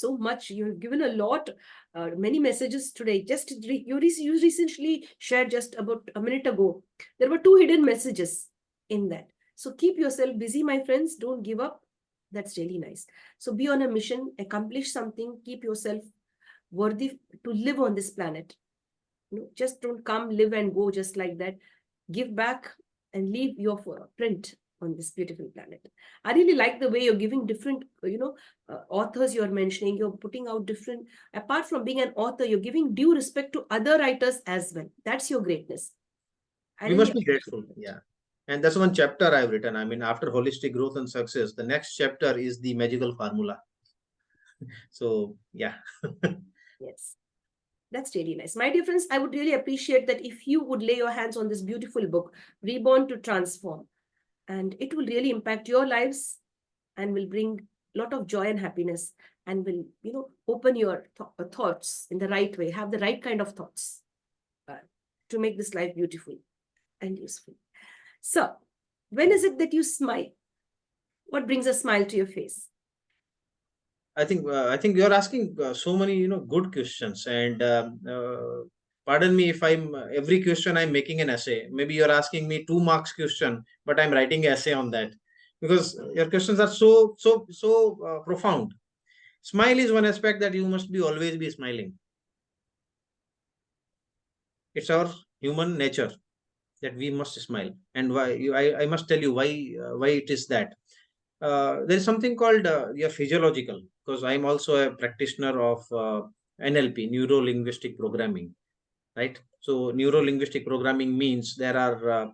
so much. You've given a lot, many messages today. Just you recently shared just about a minute ago. There were 2 hidden messages in that. So keep yourself busy, my friends. Don't give up. That's really nice. So be on a mission, accomplish something, keep yourself worthy to live on this planet. Just don't come, live and go just like that. Give back and leave your print on this beautiful planet. I really like the way you're giving different, authors you're mentioning. You're putting out different, apart from being an author, you're giving due respect to other writers as well. That's your greatness. We must be grateful. Yeah. And that's one chapter I've written. I mean, after holistic growth and success, the next chapter is the magical formula. So, yeah. Yes. That's really nice. My dear friends, I would really appreciate that if you would lay your hands on this beautiful book, Reborn to Transform. And it will really impact your lives and will bring a lot of joy and happiness and will, open your thoughts in the right way, have the right kind of thoughts to make this life beautiful and useful. So, when is it that you smile? What brings a smile to your face? I think you're asking so many good questions, and pardon me if I'm every question I'm making an essay. Maybe you're asking me 2 marks question, but I'm writing an essay on that because your questions are so profound. Smile is one aspect that you must be always be smiling. It's our human nature that we must smile, and why I must tell you why it is that. There is something called physiological, because I'm also a practitioner of NLP, neuro linguistic programming, right? So neuro linguistic programming means there are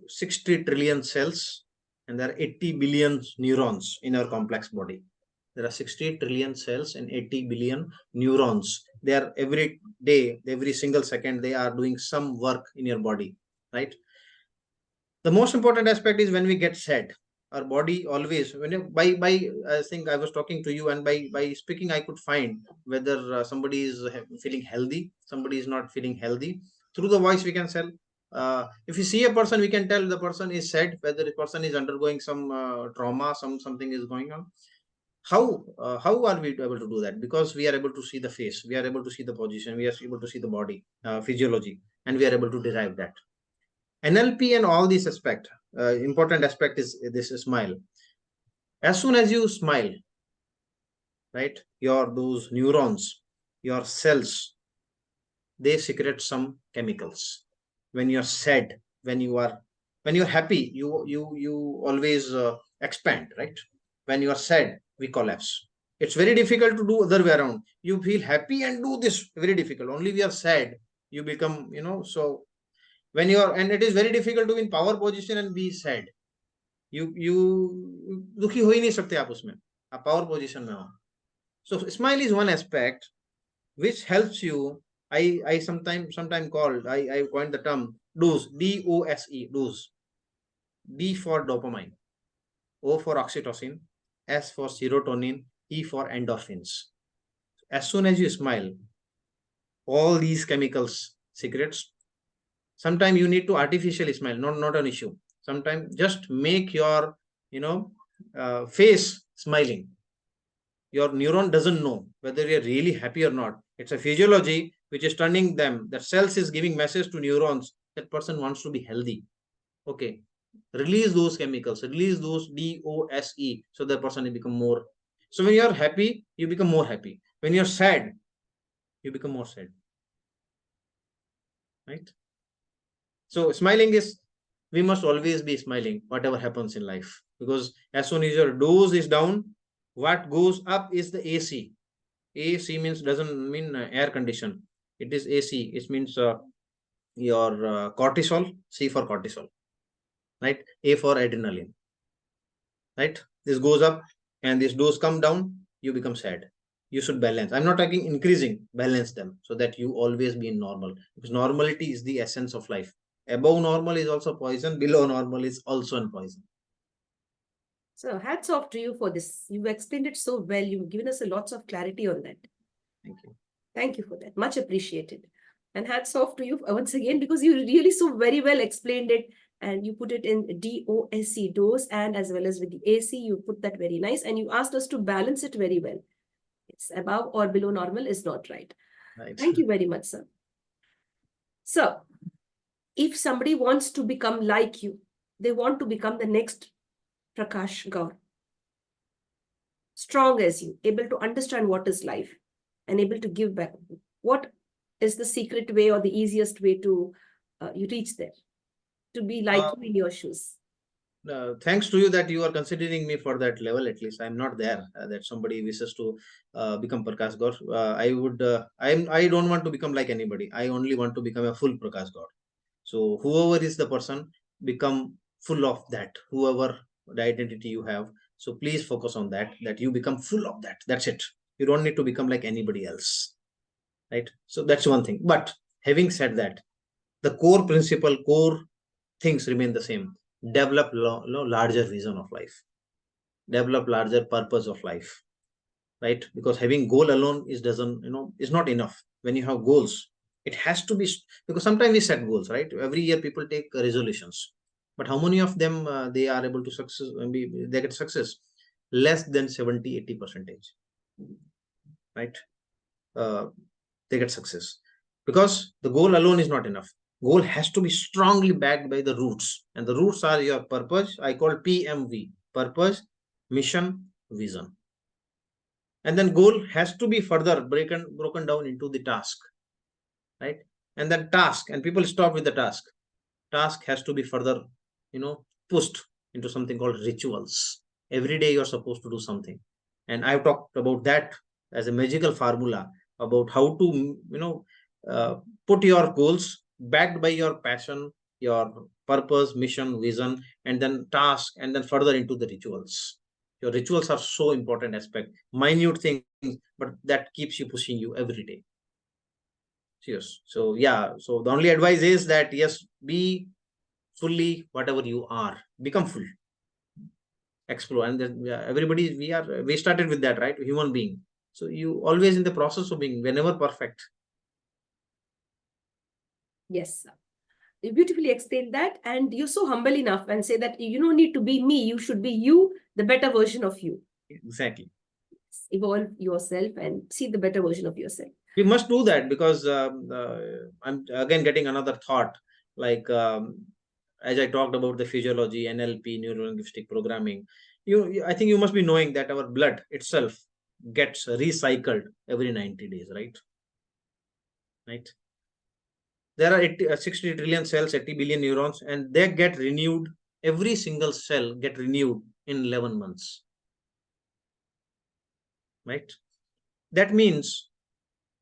60 trillion cells and there are 80 billion neurons in our complex body. There are 60 trillion cells and 80 billion neurons. They are every day, every single second, they are doing some work in your body, right? The most important aspect is when we get sad, our body always, when you, by I think I was talking to you, and by speaking I could find whether somebody is feeling healthy, somebody is not feeling healthy. Through the voice we can tell. If you see a person, we can tell the person is sad, whether the person is undergoing some trauma, something is going on. How are we able to do that? Because we are able to see the face, we are able to see the position, we are able to see the body physiology, and we are able to derive that. NLP and all these aspect, important aspect is this smile. As soon as you smile, right, those neurons, your cells, they secrete some chemicals. When you're sad, when you're happy, you always expand, right? When you are sad, we collapse. It's very difficult to do other way around. You feel happy and do this, very difficult. Only we are sad, you become, so when you are, and it is very difficult to be in power position and be sad. You दुखी हो ही नहीं सकते आप उसमें, आप power position में हो. So smile is one aspect which helps you. I sometime called, I coined the term DOSE, DOSE, DOSE. D for dopamine, O for oxytocin, S for serotonin, E for endorphins. As soon as you smile, all these chemicals secrets. Sometimes you need to artificially smile, not an issue. Sometimes just make your face smiling. Your neuron doesn't know whether you're really happy or not. It's a physiology which is turning them. The cells is giving message to neurons that person wants to be healthy. Okay, release those chemicals, release those DOSE, so the person will become more. So when you're happy, you become more happy. When you're sad, you become more sad, right? So smiling is, we must always be smiling whatever happens in life, because as soon as your dose is down, what goes up is the AC. AC means, doesn't mean air condition. It is AC. It means your cortisol. C for cortisol, right? A for adrenaline, right? This goes up and this dose come down, you become sad. You should balance. I'm not talking increasing, balance them so that you always be in normal, because normality is the essence of life. Above normal is also poison, below normal is also an poison. So hats off to you for this. You've explained it so well. You've given us a lots of clarity on that. Thank you. Thank you for that. Much appreciated. And hats off to you once again, because you really so very well explained it and you put it in DOSE, dose, and as well as with the AC, you put that very nice, and you asked us to balance it very well. It's above or below normal is not right. Right. Thank you very much, sir. So, if somebody wants to become like you, they want to become the next Prakash Gaur, strong as you, able to understand what is life and able to give back. What is the secret way or the easiest way to you reach there, to be like you in your shoes? Thanks to you that you are considering me for that level. At least I'm not there. That somebody wishes to become Prakash Gaur. I would. I don't want to become like anybody. I only want to become a full Prakash Gaur. So whoever is the person, become full of that. Whoever the identity you have. So please focus on that. That you become full of that. That's it. You don't need to become like anybody else. Right. So that's one thing. But having said that, the core principle, core things remain the same. Develop larger vision of life, develop larger purpose of life, right? Because having goal alone is doesn't is not enough. When you have goals, it has to be, because sometimes we set goals, right? Every year people take resolutions, but how many of them they are able to success, they get success? Less than 70-80%, right? uh, they get success, because the goal alone is not enough. Goal has to be strongly backed by the roots, and the roots are your purpose. I call PMV: purpose, mission, vision. And then goal has to be further broken down into the task, right? And then task, and people stop with the task has to be further pushed into something called rituals. Every day you're supposed to do something, and I've talked about that as a magical formula about how to uh, put your goals backed by your passion, your purpose, mission, vision, and then task, and then further into the rituals. Your rituals are so important aspect, minute things, but that keeps you pushing you every day. Yes. So yeah, so the only advice is that yes, be fully whatever you are, become full, explore. And then yeah, everybody, we started with that, right? Human being. So you always in the process of being, whenever perfect. Yes, sir. You beautifully explained that, and you're so humble enough and say that you don't need to be me, you should be you, the better version of you. Exactly. Evolve yourself and see the better version of yourself. We must do that, because I'm again getting another thought, like as I talked about the physiology, NLP, neuro linguistic programming. I think you must be knowing that our blood itself gets recycled every 90 days, right? Right. There are 60 trillion cells, 80 billion neurons, and they get renewed. Every single cell get renewed in 11 months, right? That means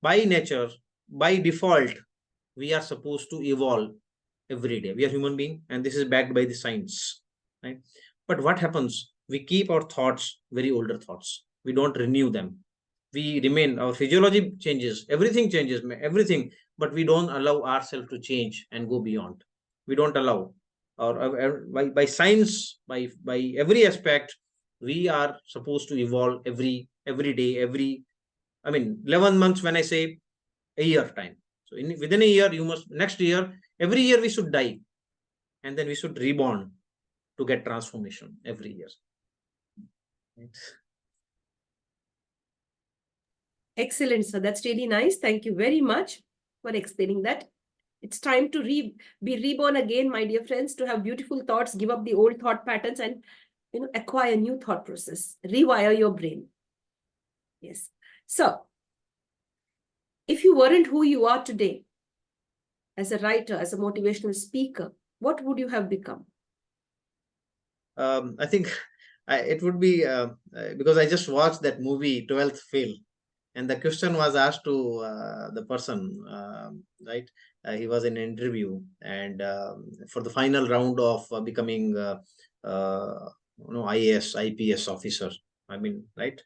by nature, by default, we are supposed to evolve every day. We are human being, and this is backed by the science, right? But what happens? We keep our thoughts very older thoughts. We don't renew them. We remain. Our physiology changes. Everything changes. Everything, but we don't allow ourselves to change and go beyond. We don't allow. Or by science, by every aspect, we are supposed to evolve every day. Every, I mean, 11 months. When I say a year time, so within a year, you must, next year, every year we should die, and then we should reborn to get transformation every year. Right. Excellent, sir. That's really nice. Thank you very much for explaining that. It's time to be reborn again, my dear friends, to have beautiful thoughts, give up the old thought patterns, and acquire new thought process, rewire your brain. Yes. So, if you weren't who you are today, as a writer, as a motivational speaker, what would you have become? I think it would be because I just watched that movie 12th Fail, and the question was asked to the person, right? He was in an interview, and for the final round of becoming uh, IAS, IPS officer. I mean, right?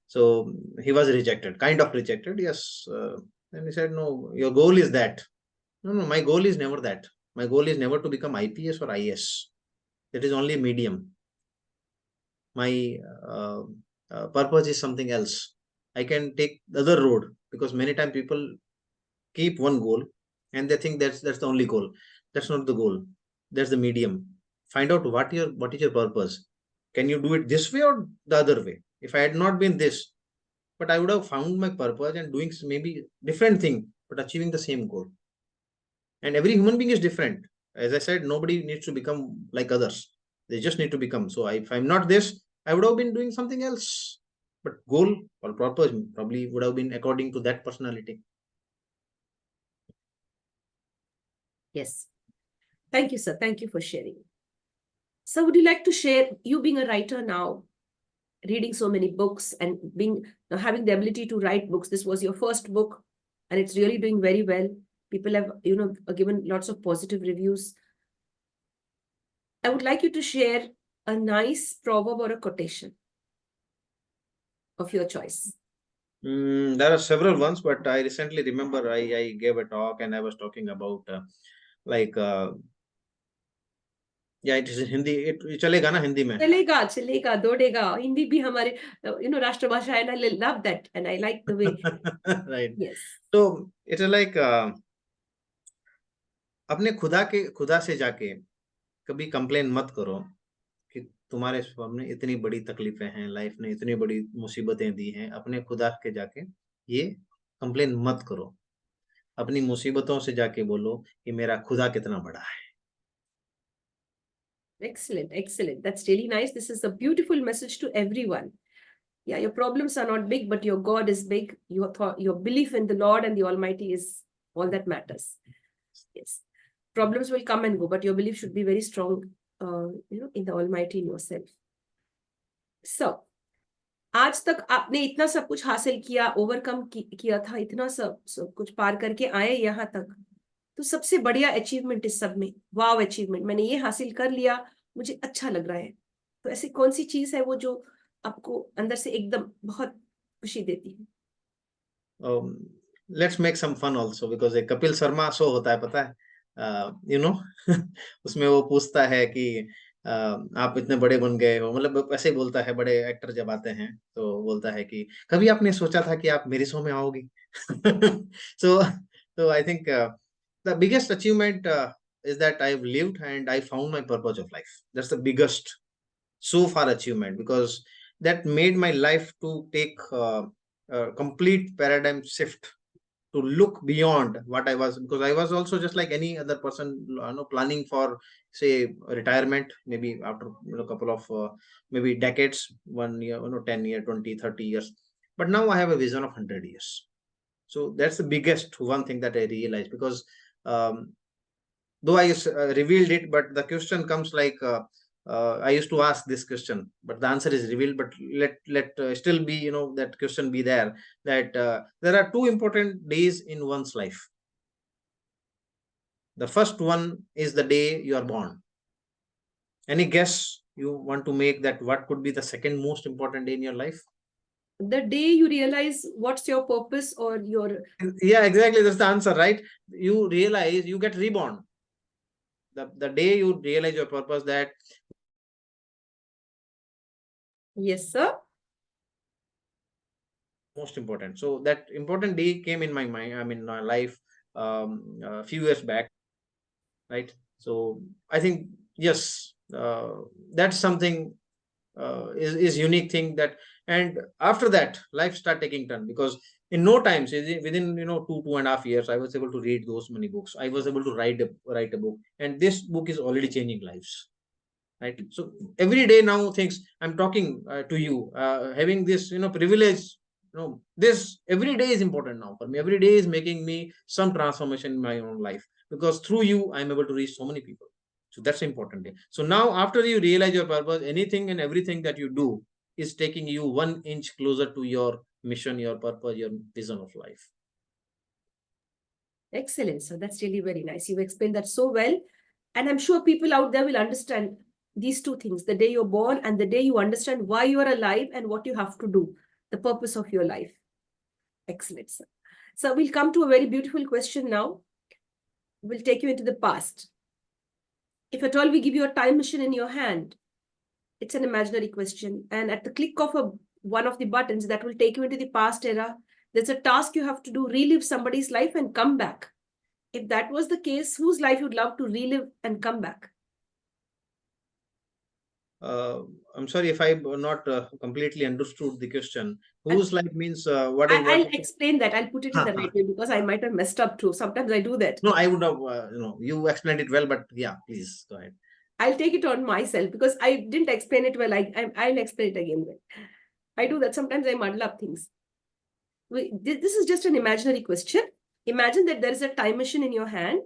So he was rejected, kind of rejected. Yes. And he said, "No, your goal is that." No, no, my goal is never that. My goal is never to become IPS or IS. That is only medium. My purpose is something else. I can take the other road, because many times people keep one goal and they think that's the only goal. That's not the goal. That's the medium. Find out what is your purpose. Can you do it this way or the other way? If I had not been this, but I would have found my purpose and doing maybe different thing, but achieving the same goal. And every human being is different. As I said, nobody needs to become like others. They just need to become. So if I'm not this, I would have been doing something else. But goal or purpose probably would have been according to that personality. Yes. Thank you, sir. Thank you for sharing. So would you like to share, you being a writer now, reading so many books and having the ability to write books? This was your first book and it's really doing very well. People have, given lots of positive reviews. I would like you to share a nice proverb or a quotation of your choice. There are several ones, but I recently remember I gave a talk and I was talking about like yeah, it is in Hindi. It चलेगा ना हिंदी में? चलेगा दौड़ेगा हिंदी भी हमारे राष्ट्रभाषा है. And I love that and I like the way. Right. Yes. So it's like अपने खुदा से जाके कभी कंप्लेन मत करो कि तुम्हारे सामने इतनी बड़ी तकलीफें हैं, लाइफ ने इतनी बड़ी मुसीबतें दी हैं. अपने खुदा के जाके ये कंप्लेन मत करो. अपनी मुसीबतों से जाके बोलो कि मेरा खुदा कितना बड़ा है. Excellent, excellent. That's really nice. This is a beautiful message to everyone. Yeah, your problems are not big, but your God is big. Your belief in the Lord and the Almighty is all that matters. Yes. Problems will come and go, but your belief should be very strong, in the Almighty, in yourself. So, आज तक आपने इतना सब कुछ हासिल किया, overcome किया था, इतना सब कुछ पार करके आए यहाँ तक. तो सबसे बढ़िया अचीवमेंट इस सब में, वाव अचीवमेंट, मैंने ये हासिल कर लिया, मुझे अच्छा लग रहा है. तो ऐसी कौन सी चीज है वो जो आपको अंदर से एकदम बहुत खुशी देती है? Let's make some fun also because एक कपिल शर्मा शो होता है, पता है? उसमें वो पूछता है कि आप इतने बड़े बन गए हो, मतलब ऐसे ही बोलता है. बड़े एक्टर जब आते हैं तो बोलता है कि कभी आपने सोचा था कि आप मेरे शो में आओगी? So I think the biggest achievement is that I've lived and I found my purpose of life. That's the biggest so far achievement because that made my life to take a complete paradigm shift, to look beyond what I was, because I was also just like any other person, planning for say retirement, maybe after a couple of maybe decades, 1 year, 10 year, 20, 30 years. But now I have a vision of 100 years. So that's the biggest one thing that I realized, because though I revealed it, but the question comes like I used to ask this question, but the answer is revealed. But let still be, that question be there, that there are two important days in one's life. The first one is the day you are born. Any guess you want to make that what could be the second most important day in your life? The day you realize what's your purpose or your... Yeah, exactly. That's the answer, right? You realize you get reborn. The day you realize your purpose, that... Yes, sir. Most important. So that important day came in my mind, my life, a few years back, right? So I think, yes, that's something is unique thing that, and after that life start taking turn, because in no time, within 2.5 years, I was able to read those many books. I was able to write a book, and this book is already changing lives, right? So every day now things I'm talking to you, having this privilege, this every day is important now for me. Every day is making me some transformation in my own life, because through you I'm able to reach so many people. So that's important day. So now after you realize your purpose, anything and everything that you do is taking you 1 inch closer to your mission, your purpose, your vision of life. Excellent. So that's really very nice. You explained that so well. And I'm sure people out there will understand these two things, the day you're born and the day you understand why you are alive and what you have to do, the purpose of your life. Excellent, sir. So we'll come to a very beautiful question now. We'll take you into the past. If at all we give you a time machine in your hand, it's an imaginary question. And at the click of one of the buttons that will take you into the past era, there's a task you have to do, relive somebody's life and come back. If that was the case, whose life you'd love to relive and come back? I'm sorry if I not completely understood the question. Whose life means what is what? I'll explain that. I'll put it in the right way because I might have messed up too. Sometimes I do that. No, I would have, you explained it well, but yeah, please go ahead. I'll take it on myself because I didn't explain it well. I'll explain it again. I do that. Sometimes I muddle up things. This is just an imaginary question. Imagine that there is a time machine in your hand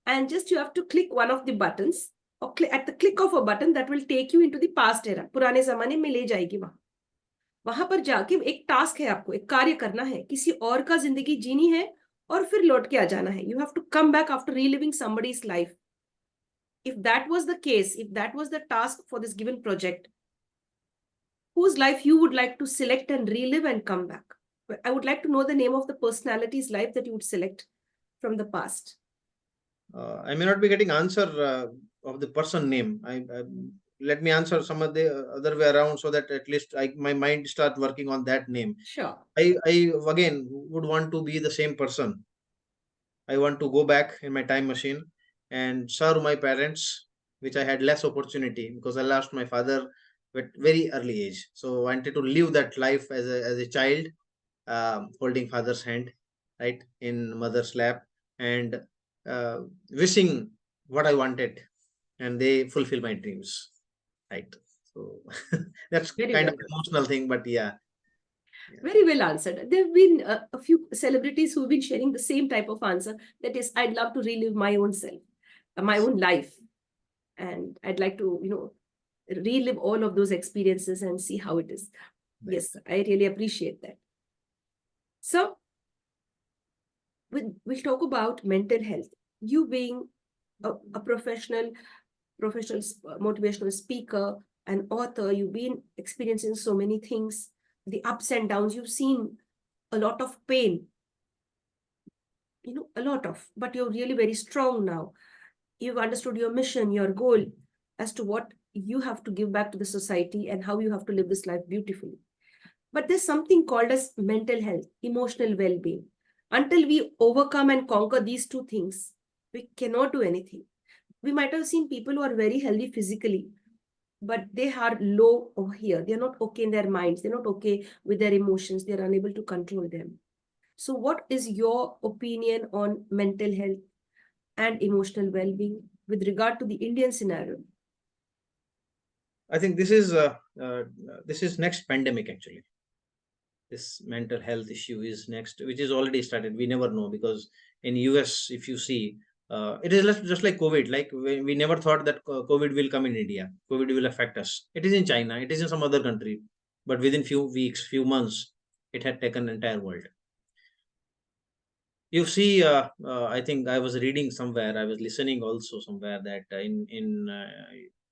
and just you have to click one of the buttons or at the click of a button that will take you into the past era. पुराने जमाने में ले जाएगी वहां वहां पर जाके एक टास्क है आपको एक कार्य करना है किसी और का जिंदगी जीनी है और फिर लौट के आ जाना है you have to come back after relieving somebody's life. If that was the case, if that was the task for this given project, whose life you would like to select and relive and come back? I would like to know the name of the personality's life that you would select from the past. I may not be getting answer of the person name. Let me answer some of the other way around so that at least my mind start working on that name. Sure. I again would want to be the same person. I want to go back in my time machine and serve my parents, which I had less opportunity because I lost my father at very early age. So I wanted to live that life as a child, holding father's hand, right, in mother's lap, and wishing what I wanted, and they fulfill my dreams, right? So that's Very kind of well. emotional thing, but yeah. Very well answered. There have been a few celebrities who've been sharing the same type of answer. That is, I'd love to relive my own self, my own life. And I'd like to, relive all of those experiences and see how it is. Right. Yes, I really appreciate that. So, we'll talk about mental health. You being a professional motivational speaker, an author, you've been experiencing so many things, the ups and downs, you've seen a lot of pain, a lot of, but you're really very strong now. You've understood your mission, your goal as to what you have to give back to the society and how you have to live this life beautifully. But there's something called as mental health, emotional well-being. Until we overcome and conquer these two things, we cannot do anything. We might have seen people who are very healthy physically, but they are low over here. They're not okay in their minds. They're not okay with their emotions. They're unable to control them. So what is your opinion on mental health and emotional well-being with regard to the Indian scenario? I think this is next pandemic actually. This mental health issue is next, which is already started. We never know because in US, if you see, it is just like COVID. Like we never thought that COVID will come in India. COVID will affect us. It is in China. It is in some other country. But within few weeks, few months, it had taken entire world. You see, I think I was reading somewhere. I was listening also somewhere that in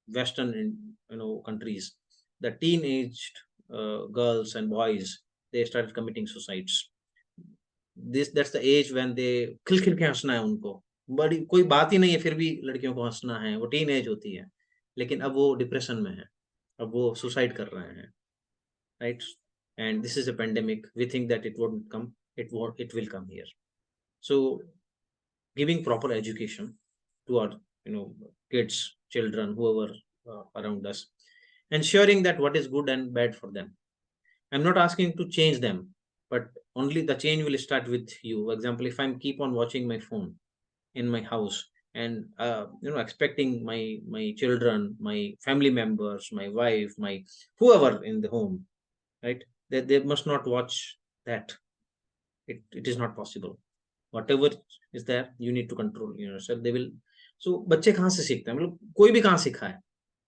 Western countries, the teenaged girls and boys, they started committing suicides. That's the age when they खिल खिल के हंसना है उनको, बड़ी कोई बात ही नहीं है, फिर भी लड़कियों को हंसना है, वो टीन एज होती है, लेकिन अब वो डिप्रेशन में है, अब वो सुसाइड कर रहे हैं, right? And this is a pandemic, we think that it won't come, it will come here. So giving proper education to our kids, children, whoever around us, ensuring that what is good and bad for them. I'm not asking to change them, but only the change will start with you. For example, if I'm keep on watching my phone in my house and expecting my children, my family members, my wife, my whoever in the home, right, they must not watch that. It is not possible. Whatever is there, you need to control yourself. They will. So बच्चे कहाँ से सीखते हैं, मतलब कोई भी कहाँ सीखा है,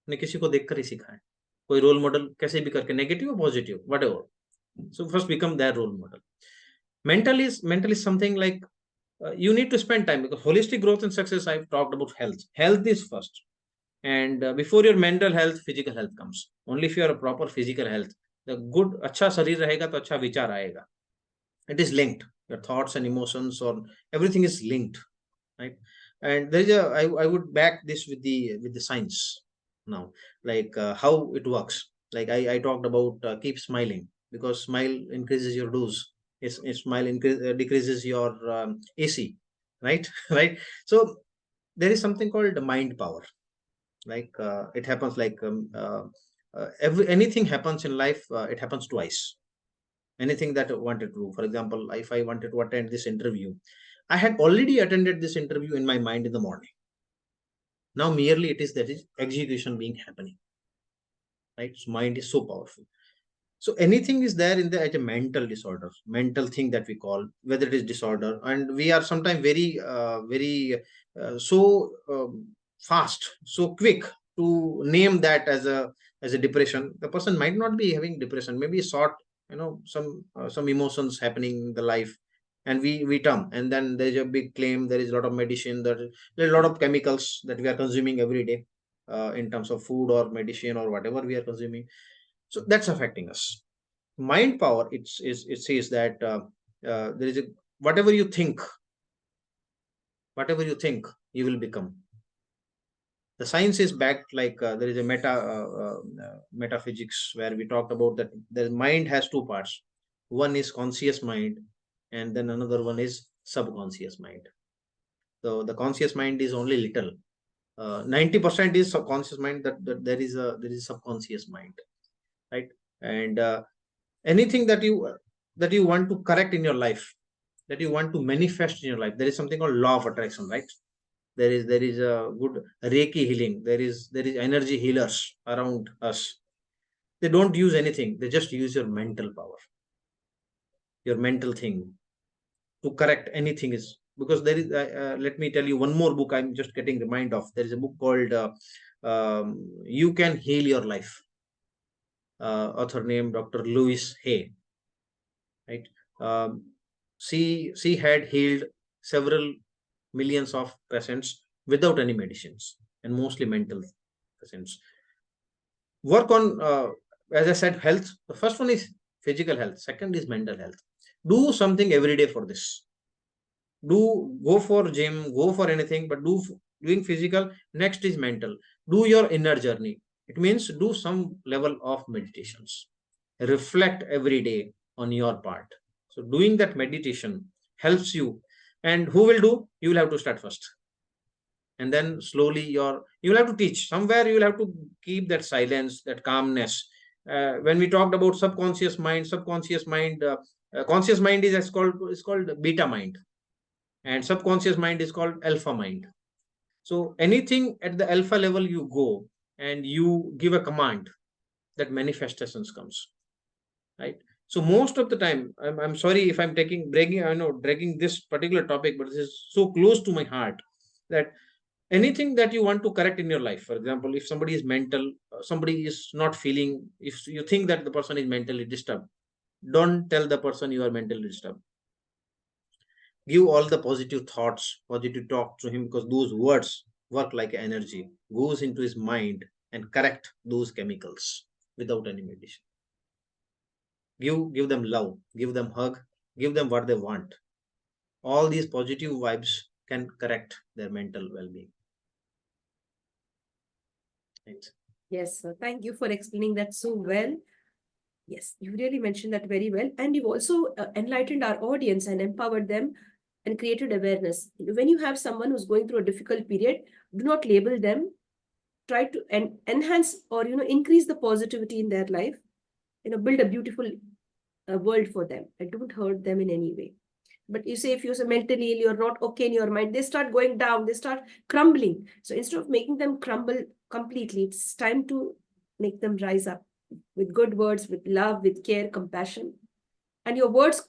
ने किसी को देखकर ही सीखा है, कोई रोल मॉडल कैसे भी करके, नेगेटिव और positive, whatever. So first become their role model. Mental is something like you need to spend time, because holistic growth and success, I've talked about health is first, and before your mental health, physical health comes. Only if you are a proper physical health, the good अच्छा शरीर रहेगा तो अच्छा विचार आएगा. It is linked, your thoughts and emotions, or everything is linked, right? And there's I would back this with the science now, like how it works. Like I talked about keep smiling, because smile increases your dose. Smile decreases your AC, right? Right. So there is something called mind power. Like it happens like anything happens in life, it happens twice. Anything that I wanted to do, for example, if I wanted to attend this interview, I had already attended this interview in my mind in the morning. Now merely it is that is execution being happening, right? So mind is so powerful. So anything is there in the as a mental disorder, mental thing that we call, whether it is disorder, and we are sometimes very so fast, so quick to name that as a depression. The person might not be having depression, maybe short, some emotions happening in the life, and we term, and then there is a big claim. There is a lot of medicine, there is a lot of chemicals that we are consuming every day, in terms of food or medicine or whatever we are consuming. So that's affecting us. Mind power, it says that there is a whatever you think you will become. The science is backed, like there is a metaphysics where we talked about that the mind has two parts. One is conscious mind, and then another one is subconscious mind. So the conscious mind is only little, 90% is subconscious mind, that there is subconscious mind, right? And anything that you want to correct in your life, that you want to manifest in your life, there is something called law of attraction, right? There is a good reiki healing. There is energy healers around us. They don't use anything, they just use your mental power, your mental thing to correct anything. Is because there is let me tell you one more book I'm just getting remind of. There is a book called You Can Heal Your Life, author named Dr. Louis Hay, right? Um, she she had healed several millions of patients without any medicines, and mostly mental patients. Work on, as I said, health. The first one is physical health, second is mental health. Do something every day for this. Do go for gym, go for anything, but doing physical. Next is mental. Do your inner journey. It means do some level of meditations, reflect every day on your part. So doing that meditation helps you. And who will do? You will have to start first, and then slowly you will have to teach. Somewhere you will have to keep that silence, that calmness. When we talked about subconscious mind, conscious mind is called beta mind, and subconscious mind is called alpha mind. So anything at the alpha level, you go and you give a command, that manifestations comes, right? So most of the time, I'm sorry if I'm taking breaking I know dragging this particular topic, but this is so close to my heart, that anything that you want to correct in your life, for example, if somebody is mental, somebody is not feeling, if you think that the person is mentally disturbed, don't tell the person you are mentally disturbed. Give all the positive thoughts, positive talk to him, because those words work like energy, goes into his mind and correct those chemicals without any medicine. Give them love, give them hug, give them what they want. All these positive vibes can correct their mental well-being. Thanks. Yes, sir. Thank you for explaining that so well. Yes, you really mentioned that very well. And you've also enlightened our audience and empowered them and created awareness. When you have someone who's going through a difficult period, do not label them. Try to enhance or increase the positivity in their life. Build a beautiful world for them and don't hurt them in any way. But you say if you're mentally ill, you're not okay in your mind, they start going down, they start crumbling. So instead of making them crumble completely, it's time to make them rise up with good words, with love, with care, compassion. And your words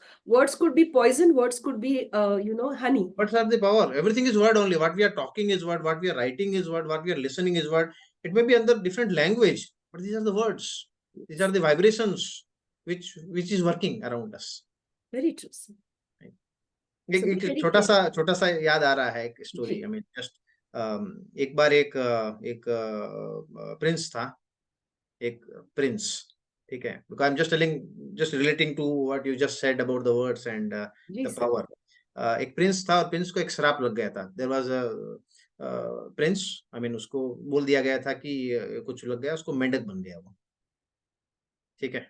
could be poison, words could be honey. Words are the power. Everything is word only. What we are talking is word. What we are writing is word. What we are listening is word. It may be under different language, but these are the words. These are the vibrations which is working around us. Very true, sir. एक So be एक very छोटा careful. सा याद आ रहा है, एक story. I mean just एक बार एक प्रिंस था. एक प्रिंस, ठीक है. Because I am just telling, just relating to what you just said about the words and जी द सर. पावर. एक प्रिंस था, और प्रिंस को एक श्राप लग गया था. There was a prince, I mean उसको बोल दिया गया था कि कुछ लग गया, उसको मेंढक बन गया वो, ठीक है.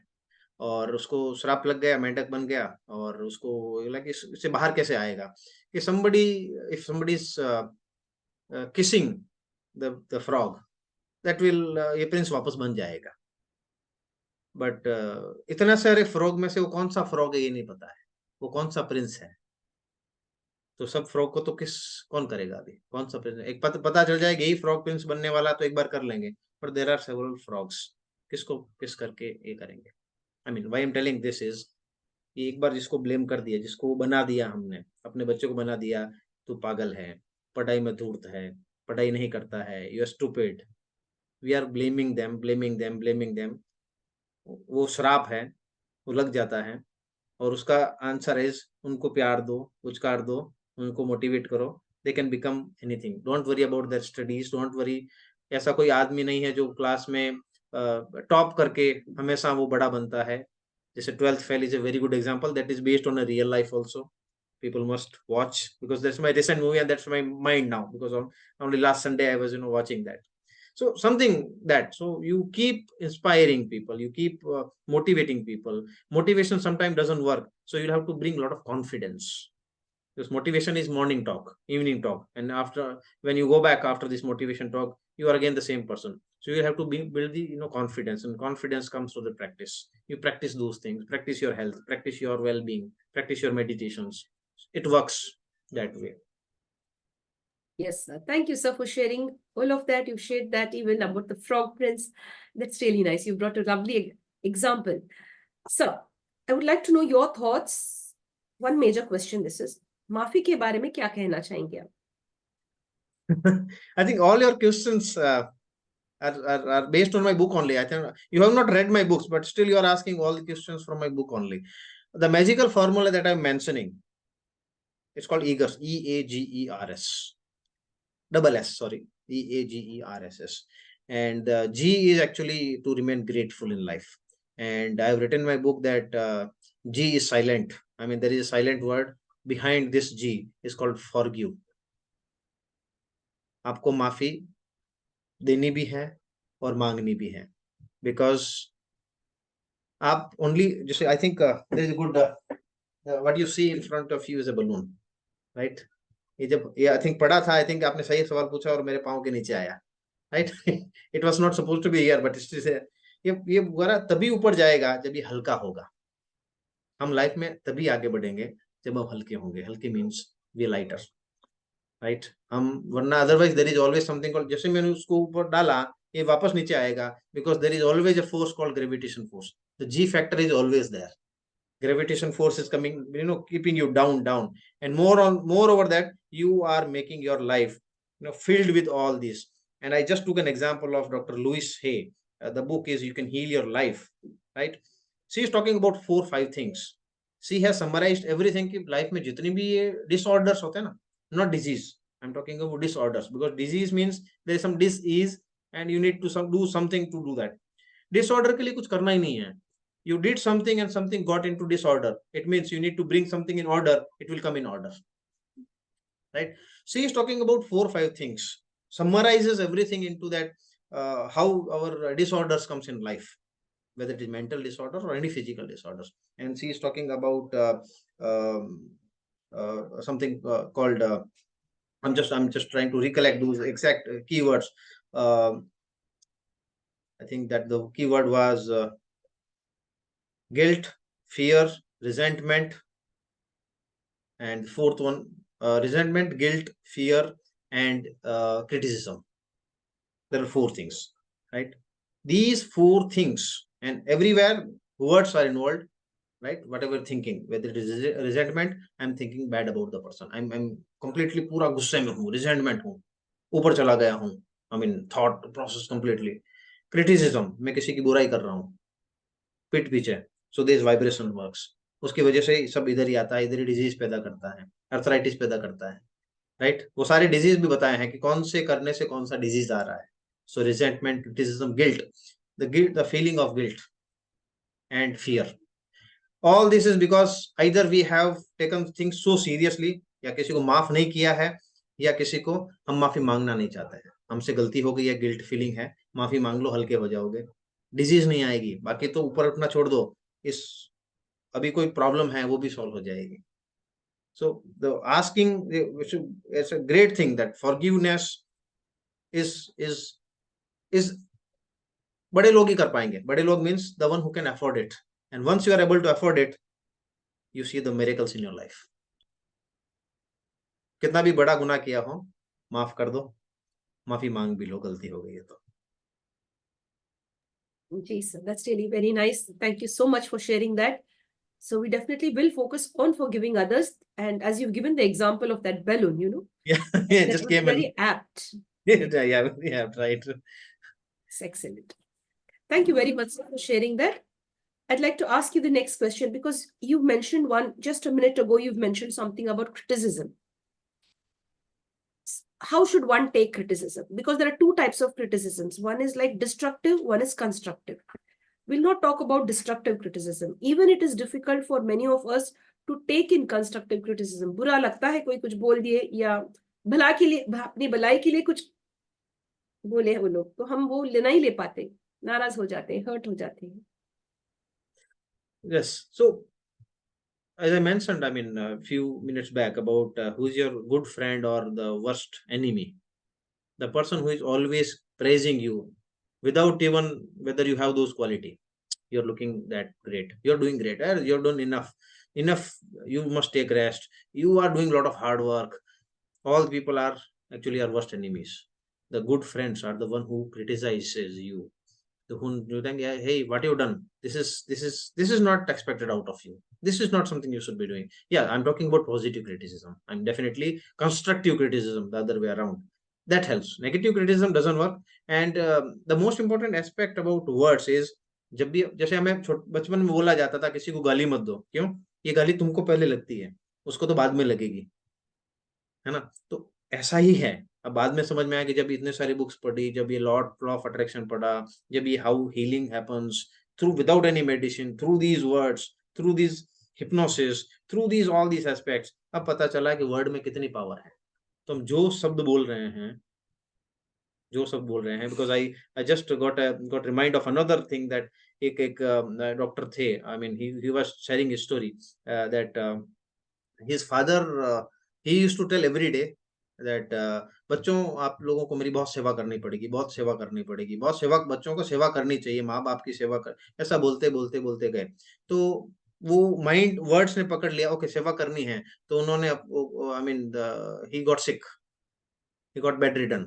और उसको श्राप लग गया, मेंढक बन गया, और उसको लगा कि इससे बाहर कैसे आएगा. कि somebody, if somebody is kissing the frog, that will ये प्रिंस वापस बन जाएगा. बट इतना सारे फ्रॉग में से वो कौन सा फ्रॉग है ये नहीं पता है, वो कौन सा प्रिंस है. तो सब फ्रॉग को तो कौन करेगा अभी, कौन सा प्रिंस एक पता चल जाएगा यही फ्रॉग प्रिंस बनने वाला तो एक बार कर लेंगे. पर देर आर सेवरल फ्रॉग्स, किसको किस करके ये करेंगे. I mean why I am telling this is, कि एक बार जिसको ब्लेम कर दिया, जिसको बना दिया हमने, अपने बच्चे को बना दिया तू पागल है, पढ़ाई में धूर्त है, पढ़ाई नहीं करता है, you are stupid. We are blaming them, blaming them, blaming them. वो श्राप है, वो लग जाता है. और उसका आंसर इज उनको प्यार दो, पुचकार दो, उनको मोटिवेट करो. They can become anything. Don't worry about their studies, don't worry. ऐसा कोई आदमी नहीं है जो क्लास में टॉप करके हमेशा वो बड़ा बनता है. जैसे 12th fail is a very good example, that is based on a real life also. People must watch because that's my recent movie and that's my mind now, because only last Sunday I was watching that. So something that, so you keep inspiring people, you keep motivating people. Motivation sometimes doesn't work, so you'll have to bring a lot of confidence, because motivation is morning talk, evening talk, and after, when you go back after this motivation talk, you are again the same person. So you have to build the confidence, and confidence comes through the practice. You practice those things, practice your health, practice your well-being, practice your meditations. It works that way. Yes, sir. Thank you, sir, for sharing all of that. You shared that even about the frog prince. That's really nice. You brought a lovely example. Sir, I would like to know your thoughts. One major question this is, माफी के बारे में क्या कहना चाहेंगे आप? I think all your questions are based on my book only. I think you have not read my books, but still you are asking all the questions from my book only. The magical formula that I'm mentioning, it's called EAGERS, EAGERS, double S, sorry, EAGERS. And G is actually to remain grateful in life. And I've written in my book that G is silent. I mean, there is a silent word behind this G, is called forgive. आपको माफी देनी भी है और मांगनी भी है, because आप ओनली, जैसे I think there is good, what you see in front of you is a balloon, right. ये जब ये आई थिंक पढ़ा था, आई थिंक आपने सही सवाल पूछा और मेरे पाँव के नीचे आया, right. It was not suppose to be here, but it ये वगैरह तभी ऊपर जाएगा जब ये हल्का होगा. हम लाइफ में तभी आगे बढ़ेंगे जब हम हल्के होंगे. हल्के मीन्स वी लाइटर, राइट. हम वरना otherwise there is always something called, जैसे मैंने उसको ऊपर डाला ये वापस नीचे आएगा, because there is always a force called gravitation force. The G factor is always there. Gravitation force is coming, keeping you down, and more over that, you are making your life filled with all this. And I just took an example of Dr. Louis Hay. The book is You Can Heal Your Life, right. She is talking about 4-5 things. She has summarized everything कि life में जितनी भी ये disorders होते हैं ना, not disease, I'm talking about disorders, because disease means there is some disease and you need to do something to do that. Disorder के लिए कुछ करना ही नहीं है. You did something and something got into disorder, it means you need to bring something in order, it will come in order, right. She is talking about 4-5 things, summarizes everything into that, how our disorders comes in life, whether it is mental disorder or any physical disorders. And she is talking about something called I'm just trying to recollect those exact keywords. I think that the keyword was guilt, fear, resentment, and fourth one, resentment, guilt, fear, and criticism. There are 4 things, right. These 4 things, and everywhere words are involved, right. Whatever thinking, whether it is resentment, I'm thinking bad about the person, I'm completely पूरा गुस्से में हूँ, resentment हूँ, ऊपर चला गया हूँ, I mean thought process completely. Criticism, मैं किसी की बुराई कर रहा हूँ पीठ पीछे, so this vibration works. उसकी वजह से सब इधर ही आता है, इधर ही डिजीज पैदा करता है, अर्थराइटिस पैदा करता है, राइट. वो सारे डिजीज भी बताए हैं कि कौन से करने से कौन सा डिजीज आ रहा है. So resentment, criticism, guilt, the feeling of guilt and fear, all this is because either we have taken things so seriously, या किसी को माफ नहीं किया है, या किसी को हम माफी मांगना नहीं चाहते हैं. हमसे गलती हो गई है, गिल्ट फीलिंग है, माफी मांग लो, हल्के हो जाओगे, डिजीज नहीं आएगी. बाकी तो ऊपर उठना छोड़ दो, इस अभी कोई प्रॉब्लम है वो भी सॉल्व हो जाएगी. So the asking, it's a great thing that forgiveness is is बड़े लोग ही कर पाएंगे. बड़े लोग means the one who can afford it. And once you are able to afford it, you see the miracles in your life. कितना भी बड़ा गुनाह किया हो, माफ कर दो, माफी मांग भी लो, गलती हो गई है तो. Geez, sir, that's really very nice. Thank you so much for sharing that. So we definitely will focus on forgiving others. And as you've given the example of that balloon, Yeah, yeah, that just was came and very apt. yeah, right. It's excellent. Thank you very much, sir, for sharing that. I'd like to ask you the next question, because you mentioned one just a minute ago, you've mentioned something about criticism. How should one take criticism? Because there are two types of criticisms. One is like destructive, one is constructive. We'll not talk about destructive criticism. Even it is difficult for many of us to take in constructive criticism. बुरा लगता है कोई कुछ बोल दिए, या भला के लिए, अपनी भलाई के लिए कुछ बोले हैं वो लोग, तो हम वो लेना ही ले पाते, नाराज हो जाते हैं, हर्ट हो जाते हैं. Yes. So, as I mentioned, I mean, a few minutes back about who's your good friend or the worst enemy. The person who is always praising you without even whether you have those quality. You're looking that great. You're doing great. You're doing enough. Enough. You must take rest. You are doing a lot of hard work. All people are actually our worst enemies. The good friends are the one who criticizes you, the who you think, yeah, hey, what you done, this is not expected out of you, this is not something you should be doing. Yeah, I'm talking about positive criticism. I'm definitely constructive criticism the other way around. That helps. Negative criticism doesn't work. And the most important aspect about words is, जब भी जैसे हमें बचपन में बोला जाता था किसी को गाली मत दो, क्यों? ये गाली तुमको पहले लगती है, उसको तो बाद में लगेगी, है ना? तो ऐसा ही है. अब बाद में समझ में आया कि जब इतने सारी बुक्स पढ़ी, जब ये लॉ ऑफ अट्रैक्शन पढ़ा, जब ये how healing happens through without any medicine, through these words, through these hypnosis, through these all these aspects, अब पता चला कि वर्ड में कितनी पावर है. तो हम जो शब्द बोल रहे हैं, जो शब्द बोल रहे हैं, because I just got remind of another thing that एक डॉक्टर थे, I mean he was sharing his story that his father he used to tell every day that बच्चों, आप लोगों को मेरी बहुत सेवा करनी पड़ेगी, बहुत सेवा करनी पड़ेगी, बहुत सेवा, बच्चों को सेवा करनी चाहिए, माँ बाप की सेवा कर, ऐसा बोलते बोलते बोलते गए. तो वो माइंड वर्ड्स ने पकड़ लिया, ओके सेवा करनी है. तो उन्होंने I mean he got sick, he got bed ridden,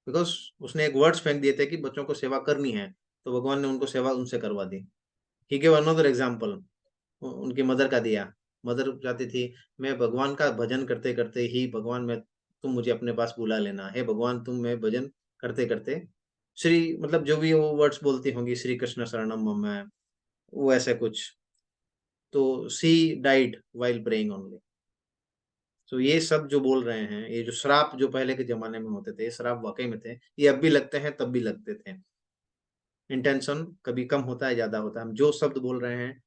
because उसने एक वर्ड्स फेंक दिए थे कि बच्चों को सेवा करनी है, तो भगवान ने उनको सेवा उनसे करवा दी. ही गिव अनदर एग्जांपल, उनकी मदर का दिया. मदर चाहती थी, मैं भगवान का भजन करते करते ही, भगवान मैं, तुम मुझे अपने पास बुला लेना, हे भगवान तुम, मैं भजन करते करते श्री, मतलब जो भी वो वर्ड्स बोलती होंगी, श्री कृष्ण शरणम मम है, वो ऐसे कुछ. तो she died while praying only. तो ये सब जो बोल रहे हैं, ये जो श्राप जो पहले के जमाने में होते थे, ये श्राप वाकई में थे. ये अब भी लगते हैं, तब भी लगते थे. इंटेंशन कभी कम होता है, ज्यादा होता है, हम जो शब्द बोल रहे हैं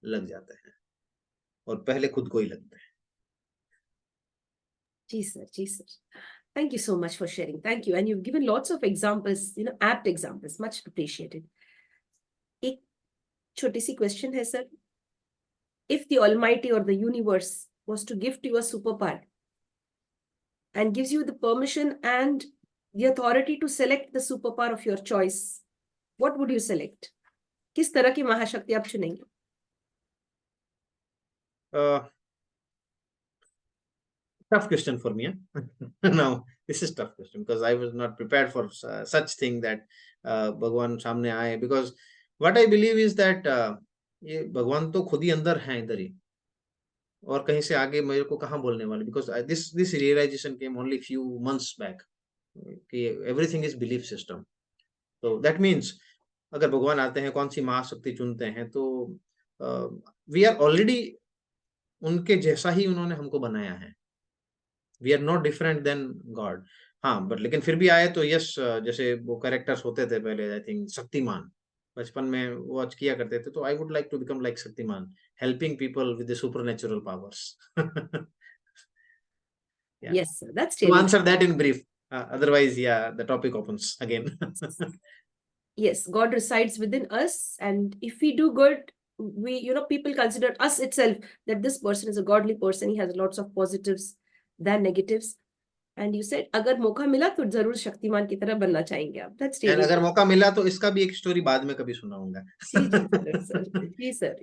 लग जाते हैं, और पहले खुद को ही लगते हैं. जी सर, जी sir. Thank you so much for sharing. Thank you. And you've given lots of examples, apt examples. Much appreciated. एक छोटी सी क्वेश्चन है sir. If the Almighty or the universe was to gift you a superpower and gives you the permission and the authority to select the superpower of your choice, what would you select? किस तरह की महाशक्ति आप चुनेंगे? Tough question for me. Now, this is tough question because I was not prepared for such thing that भगवान सामने आए. Because what I believe is that ये भगवान तो खुद ही अंदर हैं इधर ही, और कहीं से आगे मेरे को कहाँ बोलने वाले. Because this realization came only few months back कि everything is belief system. So that means अगर भगवान आते हैं, कौन सी महाशक्ति चुनते हैं, तो we are already उनके जैसा ही उन्होंने हमको बनाया है. We are not different than God. हाँ, बट लेकिन फिर भी आए तो यस, जैसे वो कैरेक्टर्स होते थे पहले, आई थिंक शक्तिमान, बचपन में वॉच किया करते थे, तो I would like to become like Shaktimaan, helping people with the supernatural powers. Yeah. Yes, sir. That's To really answer that in brief. Otherwise, yeah, the topic opens again. yes, God resides within us, and if we do good, we, people consider us itself that this person is a godly person. He has lots of positives than negatives. And you said अगर मौका मिला तो जरूर शक्तिमान की तरह बनना चाहेंगे आप. That's एंड really अगर मौका मिला तो इसका भी एक स्टोरी बाद में कभी सुनाऊंगा. जी sir. Ji sir.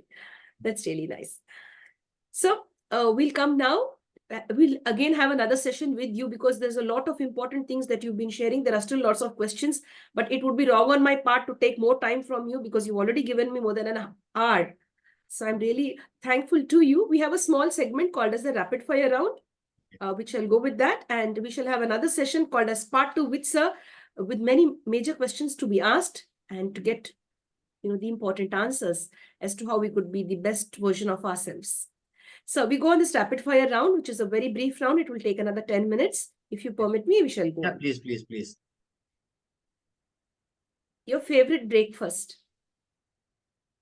That's really nice. So we'll come now. We'll again have another session with you because there's a lot of important things that you've been sharing. There are still lots of questions, but it would be wrong on my part to take more time from you because you've already given me more than an hour. So I'm really thankful to you. We have a small segment called as the rapid fire round, which shall go with that. And we shall have another session called as part 2 with sir, with many major questions to be asked and to get the important answers as to how we could be the best version of ourselves. So we go on this rapid fire round, which is a very brief round. It will take another 10 minutes. If you permit me, we shall go Yeah, on. please. Your favorite breakfast?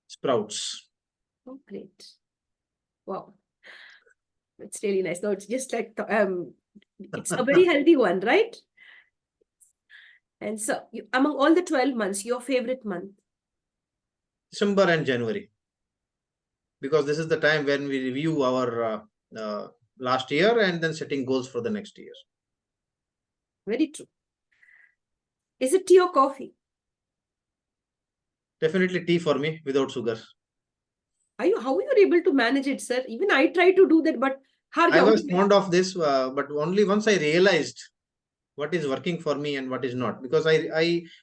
Sprouts. Oh, great. Wow. It's really nice. No, it's just like, it's a very healthy one, right? And so among all the 12 months, your favorite month? December and January. Because this is the time when we review our last year and then setting goals for the next year. Very true. Is it tea or coffee? Definitely tea for me without sugar. How are you able to manage it, sir? Even I try to do that, but I was fond of this, but only once I realized what is working for me and what is not. Because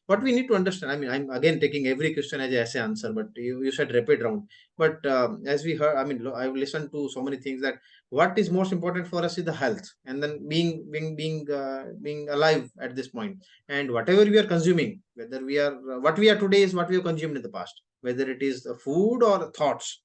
what we need to understand, I mean, I'm again taking every question as a essay answer, but you said rapid round. But as we heard, I mean, I've listened to so many things that what is most important for us is the health, and then being alive at this point. And whatever we are consuming, whether we are what we are today is what we have consumed in the past, whether it is the food or thoughts,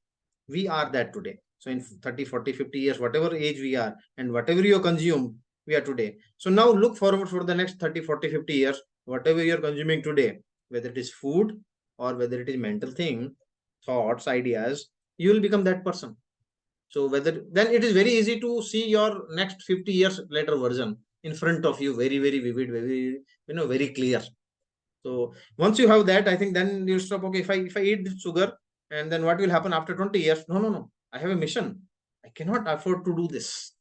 we are that today. So in 30, 40, 50 years, whatever age we are, and whatever you consume, we are today. So now look forward for the next 30, 40, 50 years, whatever you're consuming today, whether it is food or whether it is mental thing, thoughts, ideas, you will become that person. So then it is very easy to see your next 50 years later version in front of you, very, very vivid, very, very clear. So once you have that, I think then you stop, okay, if I eat this sugar, and then what will happen after 20 years? No. I have a mission. I cannot afford to do this.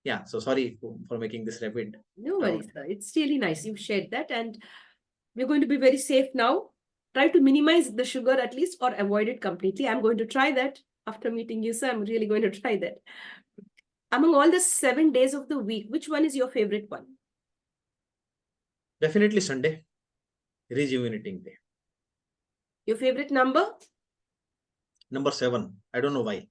Yeah, so sorry for making this rapid. No worries, sir. It's really nice you've shared that. And we're going to be very safe now. Try to minimize the sugar at least or avoid it completely. I'm going to try that after meeting you, sir. I'm really going to try that. Among all the 7 days of the week, which one is your favorite one? Definitely Sunday, rejuvenating day. Your favorite number? Number 7. I don't know why.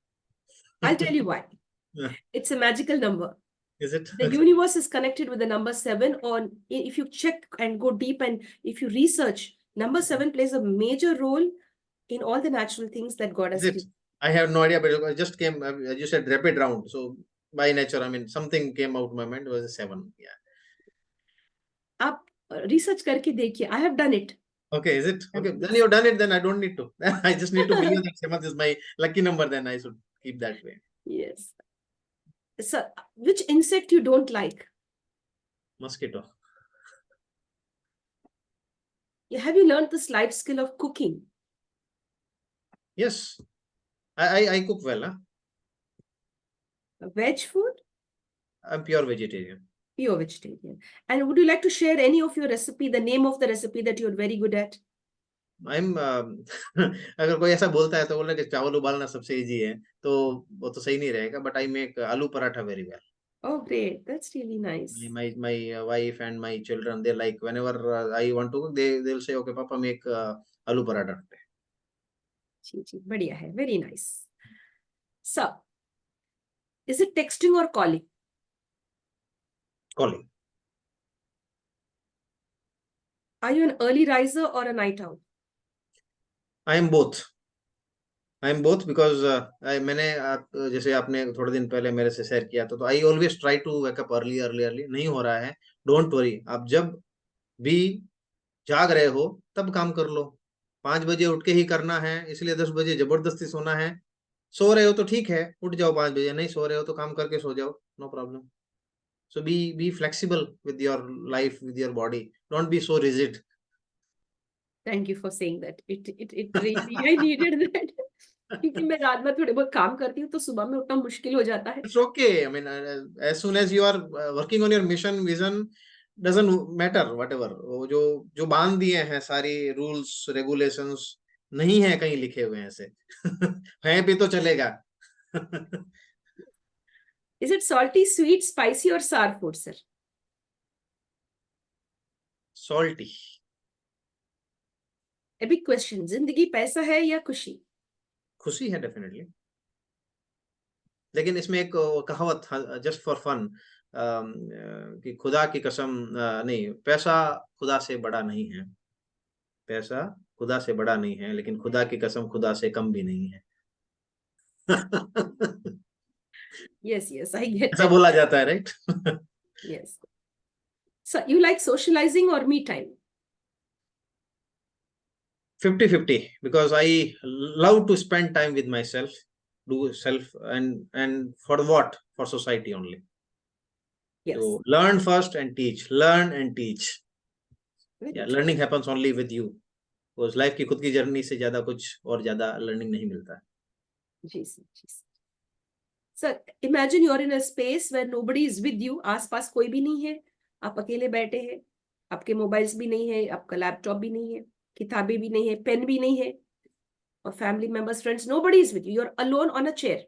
I'll tell you why. Yeah. It's a magical number. Is it? The universe is connected with the number 7. On if you check and go deep and if you research, number 7 plays a major role in all the natural things that God has given. I have no idea, but it just came, as you said, rapid round. So by nature, I mean, something came out of my mind. It was a 7. Yeah. आप research करके देखिए. I have done it. Okay, is it? Okay, then you've done it, then I don't need to. I just need to believe that 7 is my lucky number, then I should keep that way. Yes. So, which insect you don't like? Mosquito. Have you learned this life skill of cooking? Yes. I cook well. Huh? Veg food? I'm pure vegetarian. Pure vegetarian. And would you like to share any of your recipe, the name of the recipe that you're very good at? I'm अगर कोई ऐसा बोलता है तो बोल रहा है कि चावल उबालना सबसे इजी है, तो वो तो सही नहीं रहेगा, but I make आलू paratha very well. Oh, great. That's really nice. My wife and my children, they like whenever I want to cook, they'll say, okay, Papa, make आलू पराठा. जी, बढ़िया है. Very nice. So, is it texting or calling? Calling. Are you an early riser or a night owl? I am both. Because मैंने जैसे आपने थोड़े दिन पहले मेरे से शेयर किया तो I always try to wake up early. नहीं हो रहा है, डोंट वरी, आप जब भी जाग रहे हो तब काम कर लो. 5 बजे उठ के ही करना है, इसलिए 10 बजे जबरदस्ती सोना है. सो रहे हो तो ठीक है, उठ जाओ 5 बजे, नहीं सो रहे हो तो काम करके सो जाओ, no problem. So be flexible with your life, with your body. Don't be so rigid. Thank you for saying that. It really, I needed that. क्योंकि मैं रात भर थोड़े बहुत काम करती हूँ तो सुबह में उठना मुश्किल हो जाता है. It's okay. I mean, as soon as you are working on your mission, vision, doesn't matter, whatever. वो जो बांध दिए हैं सारी rules, regulations नहीं है कहीं लिखे हुए हैं ऐसे. हैं भी तो चलेगा. Is it salty, sweet, spicy or sour food, sir? Salty. A big question. जिंदगी पैसा है या खुशी? खुशी है डेफिनेटली. लेकिन इसमें एक कहावत जस्ट फॉर फन कि खुदा की कसम नहीं, पैसा खुदा से बड़ा नहीं है. पैसा खुदा से बड़ा नहीं है, लेकिन खुदा की कसम खुदा से कम भी नहीं है. Yes, yes, I get ऐसा that. बोला जाता है, right? Yes. So you like socializing or me time? 50-50, because I love to spend time with myself, do self, and for what? For society only. Yes. So learn first and teach. Learn and teach. Very Yeah, true. learning happens only with you. Because life की खुद की journey से ज्यादा कुछ और ज्यादा learning नहीं मिलता है. जी सर, जी sir. Sir, imagine you're in a space where nobody is with you. आसपास कोई भी नहीं है. आप अकेले बैठे हैं. आपके मोबाइल्स भी नहीं है, आपका लैपटॉप भी नहीं है, किताबें भी नहीं है, पेन भी नहीं है, और family members, friends, nobody is with you. You're alone on a chair.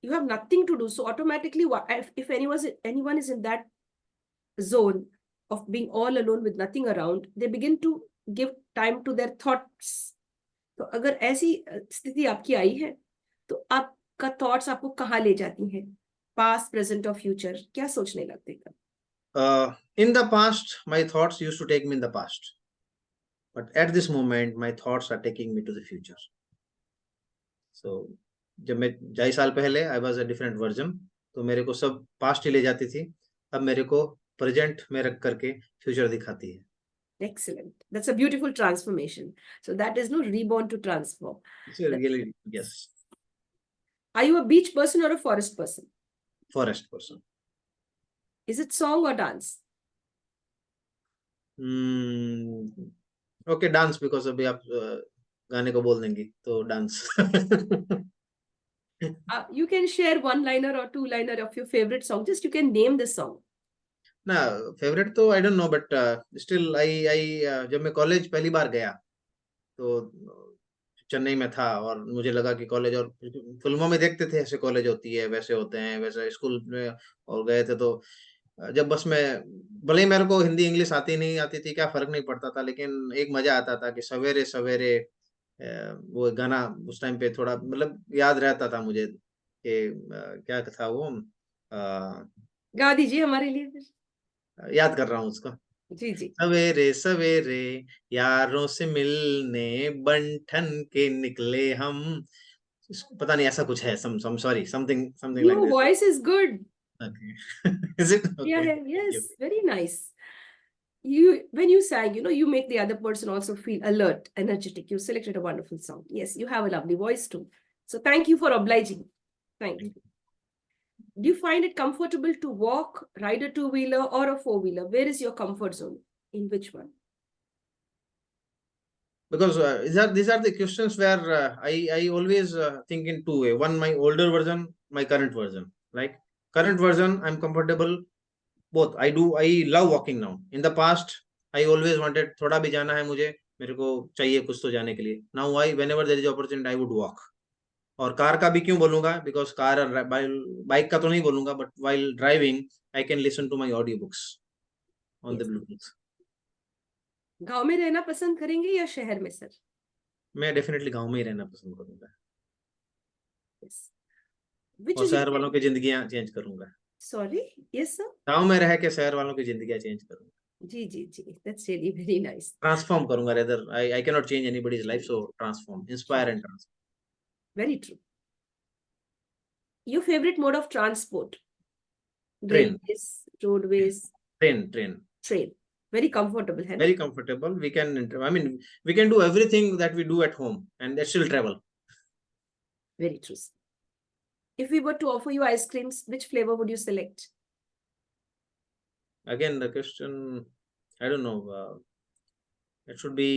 You have nothing to do. So automatically, if anyone is in that zone of being all alone with nothing around, they begin to give time to their thoughts. तो अगर ऐसी स्थिति आपकी आई है तो आपका thoughts आपको कहाँ ले जाती हैं? पास्ट, प्रेजेंट और फ्यूचर, क्या सोचने लगते हैं? In the past, my thoughts used to take me in the past. But at this moment, my thoughts are taking me to the future. So, जब मैं 2.5 साल पहले I was a different version, तो मेरे को सब पास्ट ही ले जाती थी. अब मेरे को प्रेजेंट में रख करके फ्यूचर दिखाती है. Excellent. That's a beautiful transformation. So that is no reborn to transform. It's a really, yes, Are you a beach person or a forest person? forest person. Is it song or dance? Okay, dance, because अभी आप गाने को बोल देंगी तो dance. You can share one liner or two liner of your favorite song. Just you can name the song. ना, favourite तो I don't know, but still I जब मैं कॉलेज पहली बार गया तो चेन्नई में था, और मुझे लगा कि कॉलेज, और फिल्मों में देखते थे ऐसे कॉलेज होती है, वैसे होते हैं, वैसे स्कूल में और गए थे. तो जब बस में, भले ही मेरे को हिंदी इंग्लिश आती नहीं आती थी, क्या फर्क नहीं पड़ता था, लेकिन एक मजा आता था कि सवेरे सवेरे वो गाना उस टाइम पे थोड़ा मतलब याद रहता था मुझे कि क्या था वो, गा दीजिए हमारे लिए फिर. याद कर रहा हूँ उसको. जी जी. सवेरे सवेरे यारों से मिलने बन ठन के निकले हम. पता नहीं, ऐसा कुछ है, some sorry, something something like Your this. voice is good. Okay. Is it Yeah, okay? yes, very nice. When you sang, you make the other person also feel alert, energetic. You selected a wonderful song. Yes, you have a lovely voice too. So thank you for obliging. Thank you. Do you find it comfortable to walk, ride a two-wheeler or a four-wheeler? Where is your comfort zone? In which one? Because these are the questions where I always think in two way. One, my older version, my current version. Like current version, I'm comfortable both. I love walking now. In the past, I always wanted थोड़ा भी जाना है मुझे, मेरे को चाहिए कुछ तो जाने के लिए. Now I, whenever there is opportunity, I would walk. और कार का भी क्यों बोलूंगा, बिकॉज कार और बाइक का तो नहीं बोलूंगा, but while driving I can listen to my audio books on the Yes. Bluetooth. गांव में रहना पसंद करेंगे या शहर में, सर? मैं डेफिनेटली गांव में ही रहना पसंद करूंगा, Yes. Which और is your शहर वालों की जिंदगियां चेंज करूंगा. Sorry? Yes, sir. गांव में रह के शहर वालों की जिंदगियां चेंज करूंगा, जी जी जी. That's really very nice. Transform करूंगा. Rather I can not change anybody's life, so transform, inspire and transform. Very true. Your favorite mode of transport? Train. Railways, roadways, train. train. Very comfortable, है ना? Very comfortable. We can, I mean, we can do everything that we do at home and still travel. Very true. If we were to offer you ice creams, which flavor would you select? Again, the question, I don't know. It should be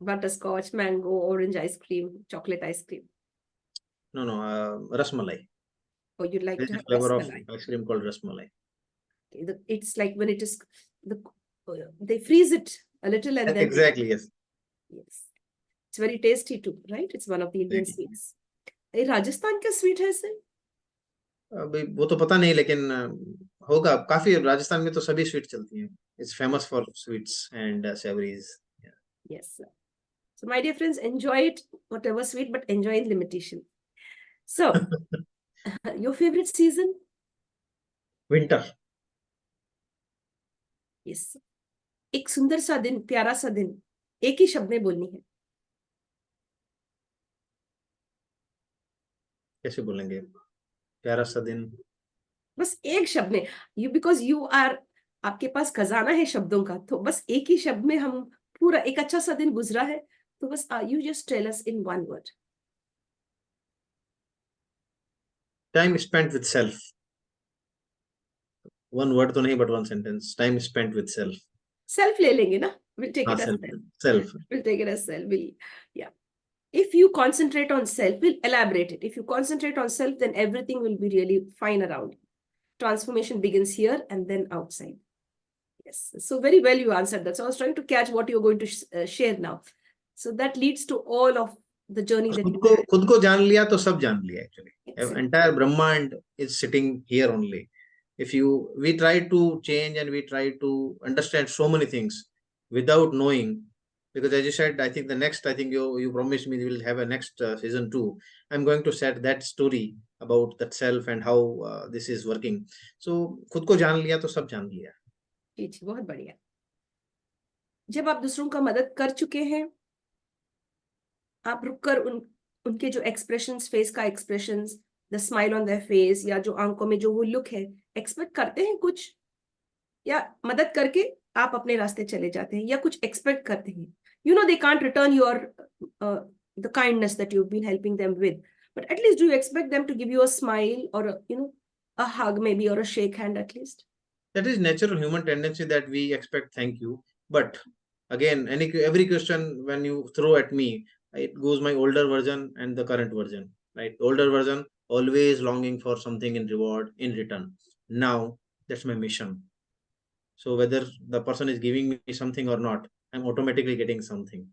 Butterscotch, mango, orange ice cream, chocolate ice cream. No, rasmalai. Or you'd like There's to a have flavor of rasmalai. ice cream called rasmalai. It's like when it is the they freeze it a little and then Exactly, yes. yes, it's very tasty too, right? It's one of the Indian sweets. ये राजस्थान का sweet है sir? अभी वो तो पता नहीं, लेकिन होगा काफी। राजस्थान में तो सभी स्वीट चलती हैं. It's famous for sweets and savouries. Yes, sir. So my dear friends, enjoy it, whatever sweet, but enjoy in limitation. So, your favorite season? Winter. Yes. एक सुंदर सा दिन, प्यारा सा दिन, एक ही शब्द में बोलनी है. कैसे बोलेंगे प्यारा सा दिन? बस एक शब्द में. बिकॉज यू आर, आपके पास खजाना है शब्दों का, तो बस एक ही शब्द में हम पूरा एक अच्छा सा दिन गुजरा है, तो बस you just tell us in one word. Time spent with self. One word तो नहीं, but one sentence. Time spent with self. Self ले लेंगे ना. विल टेक हाँ, it as self. Self. Self. We'll take it as self. Yeah. If you concentrate on self, we'll elaborate it. If you concentrate on self, then everything will be really fine around you. Transformation begins here and then outside. Yes. So very well you answered that. So I was trying to catch what you're going to share now. So that leads to all of the journey that you had. खुद को जान लिया तो सब जान लिया actually. Exactly. Entire Brahmand is sitting here only. If we try to change and we try to understand so many things without knowing, because as you said, I think you promised me we will have a next season 2. I'm going to set that story about that self and how this is working. So खुद को जान लिया तो सब जान लिया. जी जी, बहुत बढ़िया. जब आप दूसरों का मदद कर चुके हैं, आप रुककर उनके जो एक्सप्रेशंस, फेस का expressions, the smile on their face, या जो आंखों में जो वो लुक है, एक्सपेक्ट करते हैं कुछ, या मदद करके आप अपने रास्ते चले जाते हैं, या कुछ एक्सपेक्ट करते हैं. You know they can't return your the kindness that you've been helping them with, but at least do you expect them to give you a smile or a hug maybe, or a shake hand at least? That is natural human tendency that we expect thank you. But again, every question when you throw at me, it goes my older version and the current version, right? The older version always longing for something in reward in return. Now that's my mission. So whether the person is giving me something or not, I'm automatically getting something,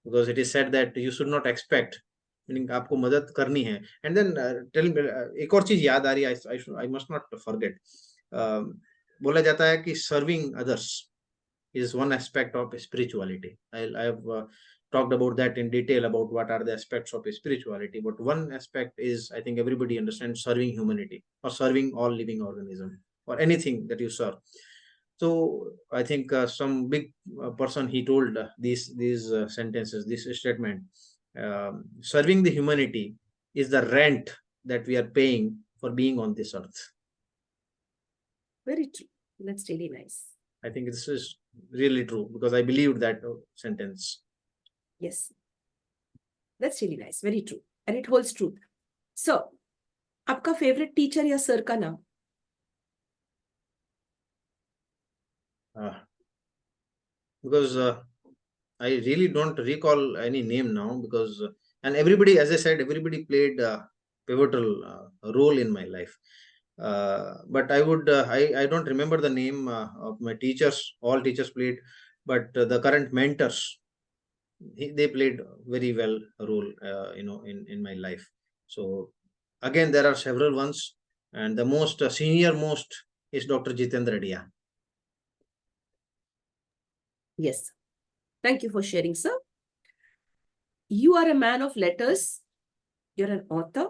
because it is said that you should not expect, meaning आपको मदद करनी है. And then tell me, एक और चीज याद आ रही है, I must not forget. बोला जाता है कि serving others is one aspect of spirituality. I have talked about that in detail about what are the aspects of spirituality, but one aspect is, I think everybody understands, serving humanity or serving all living organism or anything that you serve. So I think some big person, he told these sentences, this statement, serving the humanity is the rent that we are paying for being on this earth. Very true. That's really nice. I think this is really true because I believed that sentence. Yes, that's really nice. Very true, and it holds truth. So, आपका favorite teacher या sir का नाम? Because I really don't recall any name now, because and everybody, as I said, everybody played a pivotal role in my life. But I don't remember the name of my teachers. All teachers played, but the current mentors, they played very well a role, in my life. So again, there are several ones, and the most senior most is Dr. Jitendra Dia. Yes. Thank you for sharing, sir. You are a man of letters, you're an author,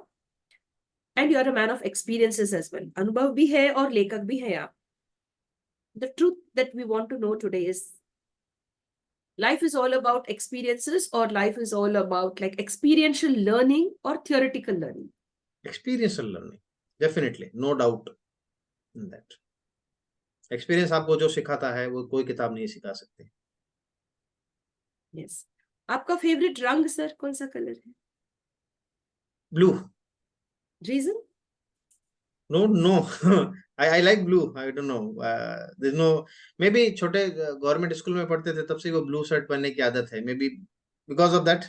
and you're a man of experiences as well. अनुभव भी है और लेखक भी है आप. The truth that we want to know today is, life is all about experiences, or life is all about like experiential learning or theoretical learning? Experiential learning, definitely, no doubt in that. Experience आपको जो सिखाता है वो कोई किताब नहीं सिखा सकती. Yes. आपका फेवरेट रंग सर कौन सा कलर है? Blue. Reason? No. I like blue. I don't know. There's no, maybe छोटे गवर्नमेंट स्कूल में पढ़ते थे तब से वो ब्लू शर्ट पहनने की आदत है. Maybe because of that,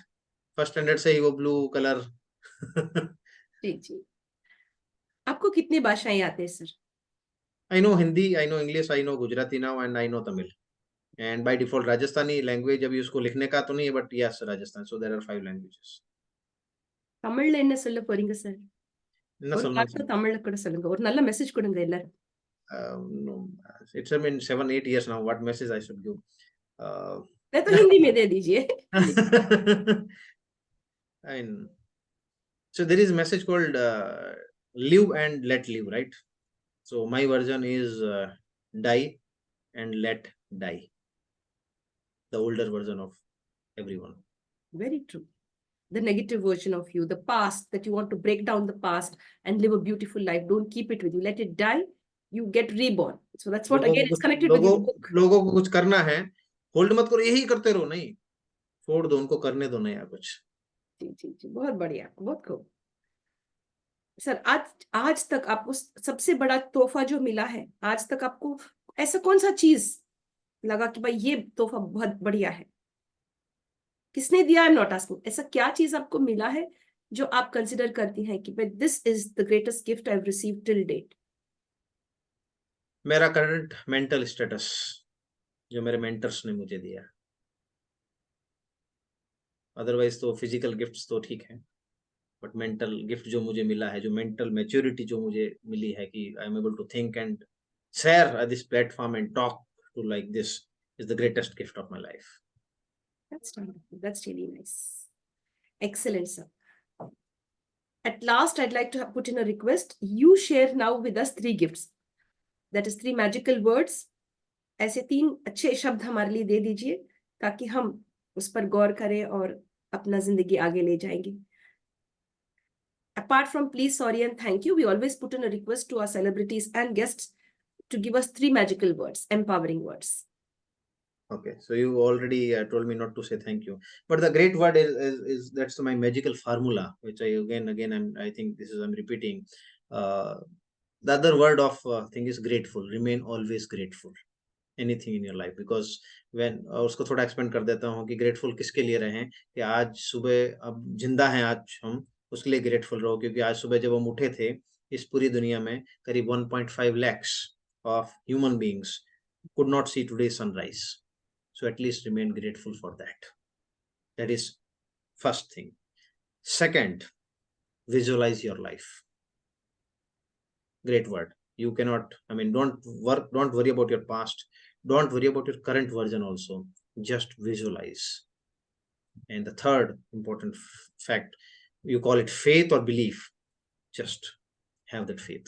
first standard से ही वो ब्लू कलर. जी जी. आपको कितनी भाषाएं आते हैं sir? I know Hindi, I know English, I know Gujarati now, and I know Tamil. And by default, Rajasthani language अभी उसको लिखने का तो नहीं है, but yes, Rajasthan. So there are 5 languages. தமிழ்ல என்ன சொல்ல போறீங்க சார்? என்ன ஒரு சொல்லணும்? வார்த்தை தமிழ்ல கூட சொல்லுங்க. ஒரு நல்ல மெசேஜ் கொடுங்க எல்லாரும். No, it's been 7-8 years now. What message I should give? नहीं तो हिंदी में दे दीजिए. And so there is a message called live and let live, right? So my version is die and let die. The older version of everyone. Very true. The negative version of you, the past, that you want to break down the past and live a beautiful life. Don't keep it with you. Let it die. You get reborn. So that's what, again, it's connected with your book. लोगों को कुछ करना है, hold मत करो, यही करते रहो, नहीं, छोड़ दो, उनको करने दो नया कुछ. जी जी जी, बहुत बढ़िया, बहुत खूब. सर, आज तक आपको सबसे बड़ा तोहफा जो मिला है, आज तक आपको ऐसा कौन सा चीज लगा कि भाई ये तोहफा बहुत बढ़िया है? किसने दिया? I am not asking. ऐसा क्या चीज आपको मिला है जो आप कंसिडर करती हैं कि भाई this is the greatest gift I have received till date? मेरा करंट मेंटल स्टेटस जो मेरे मेंटर्स ने मुझे दिया. अदरवाइज तो फिजिकल गिफ्ट्स तो ठीक है, बट मेंटल गिफ्ट जो मुझे मिला है, जो मेंटल मैच्योरिटी जो मुझे मिली है कि I am able to think and share this platform and talk to like this is the greatest gift of my life. That's wonderful. That's really nice. Excellent, sir. At last, I'd like to put in a request. You share now with us 3 gifts. That is 3 magical words. ऐसे 3 अच्छे शब्द हमारे लिए दे दीजिए ताकि हम उस पर गौर करें और अपना जिंदगी आगे ले जाएंगे. Apart from please, sorry, and thank you, we always put in a request to our celebrities and guests to give us 3 magical words, empowering words. Okay, so you already told me not to say thank you, but the great word is that's my magical formula, which I again I think this is I'm repeating. The other word of thing is grateful. Remain always grateful. Anything in your life, because when उसको थोड़ा expand कर देता हूँ कि grateful किसके लिए रहें, कि आज सुबह अब जिंदा हैं आज हम, उसके लिए ग्रेटफुल रहो, क्योंकि आज सुबह जब हम उठे थे इस पूरी दुनिया में करीब 1.5 lakhs of human beings could not see today's sunrise. So at least remain grateful for that. That is first thing. Second, visualize your life. Great word. You cannot, I mean, don't worry about your past. Don't worry about your current version also. Just visualize. And the third important fact, you call it faith or belief. Just have that faith.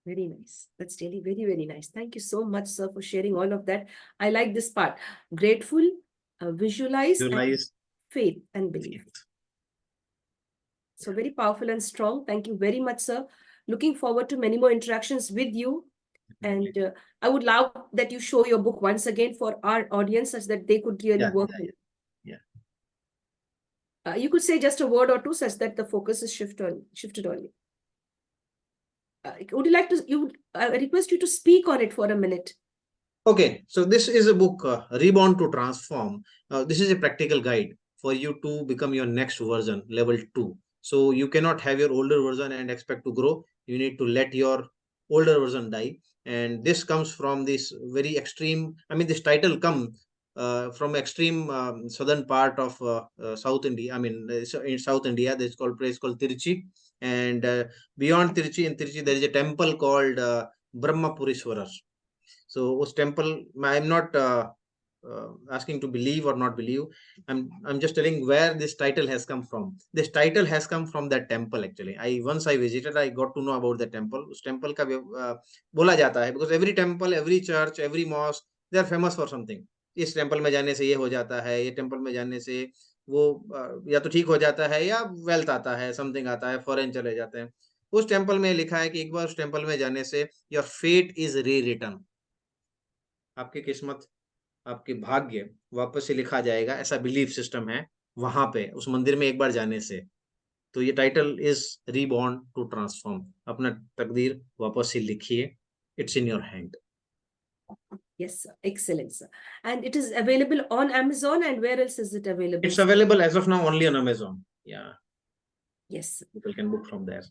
Very nice. That's really very, very nice. Thank you so much, sir, for sharing all of that. I like this part. Grateful, visualize, and faith and belief. So very powerful and strong. Thank you very much, sir. Looking forward to many more interactions with you. And I would love that you show your book once again for our audience such that they could really work with it. You could say just a word or two such that the focus is shifted on you. Would you like to, I request you to speak on it for a minute. Okay, so this is a book, Reborn to Transform. This is a practical guide for you to become your next version, level 2. So you cannot have your older version and expect to grow. You need to let your older version die. And this comes from this very extreme, I mean, this title comes from extreme southern part of South India. I mean, in South India, there's called place called Tiruchi. And beyond Tiruchi, in Tiruchi, there is a temple called Brahmapurishwarar. So उस temple, I'm not asking to believe or not believe. I'm just telling where this title has come from. This title has come from that temple actually. Once I visited, I got to know about the temple. उस temple का बोला जाता है because every temple, every church, every mosque, they are famous for something. इस temple में जाने से ये हो जाता है, ये temple में जाने से वो या तो ठीक हो जाता है या wealth आता है, something आता है, foreign चले जाते हैं. उस temple में लिखा है कि एक बार उस temple में जाने से your fate is rewritten. आपकी किस्मत, आपके भाग्य वापस से लिखा जाएगा, ऐसा बिलीफ सिस्टम है वहां पे उस मंदिर में एक बार जाने से. तो ये title is reborn to transform. अपना तकदीर वापस से लिखिए. It's in your hand. Yes, sir. Excellent, sir. And it is available on Amazon, and where else is it available? It's available as of now only on Amazon. Yeah. Yes. People can book from there.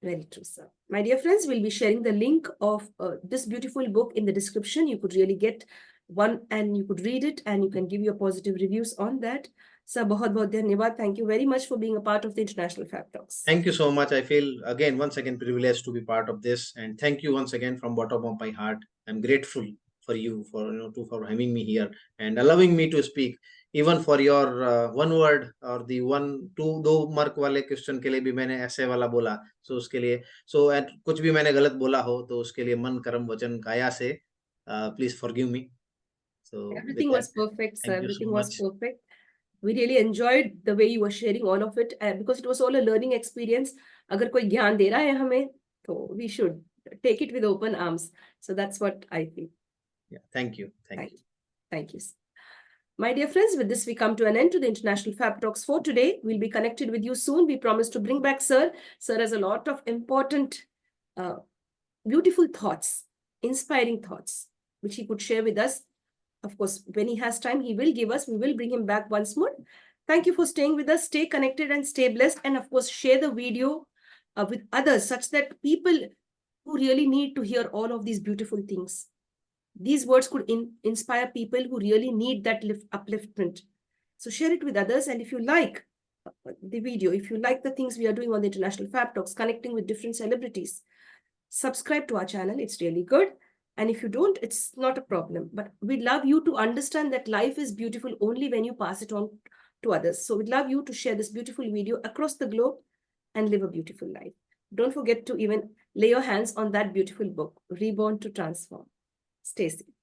Very true, sir. My dear friends, we'll be sharing the link of this beautiful book in the description. You could really get one and you could read it and you can give your positive reviews on that. Sir, bahut bahut dhanyawad. Thank you very much for being a part of the International Fabtalks. Thank you so much. I feel once again privileged to be part of this, and thank you once again from bottom of my heart. I'm grateful for you for having me here and allowing me to speak. Even for your one word or the one two दो mark वाले question के लिए भी मैंने ऐसे वाला बोला. सो उसके लिए कुछ भी मैंने गलत बोला हो तो उसके लिए मन कर्म वचन काया से please forgive me. So Everything was perfect, sir. thank you Everything so was much. perfect. We really enjoyed the way you were sharing all of it because it was all a learning experience. अगर कोई ज्ञान दे रहा है हमें, तो we should take it with open arms. So that's what I feel. Yeah, thank you. Thank you. Thank you. My dear friends, with this we come to an end to the International Fab Talks for today. We'll be connected with you soon. We promise to bring back Sir. Sir has a lot of important, beautiful thoughts, inspiring thoughts, which he could share with us. Of course, when he has time, he will give us. We will bring him back once more. Thank you for staying with us. Stay connected and stay blessed. And of course, share the video with others such that people who really need to hear all of these beautiful things. These words could inspire people who really need that upliftment. So share it with others. And if you like the video, if you like the things we are doing on the International Fab Talks, connecting with different celebrities, subscribe to our channel. It's really good. And if you don't, it's not a problem. But we'd love you to understand that life is beautiful only when you pass it on to others. So we'd love you to share this beautiful video across the globe and live a beautiful life. Don't forget to even lay your hands on that beautiful book, Reborn to Transform. Stay safe.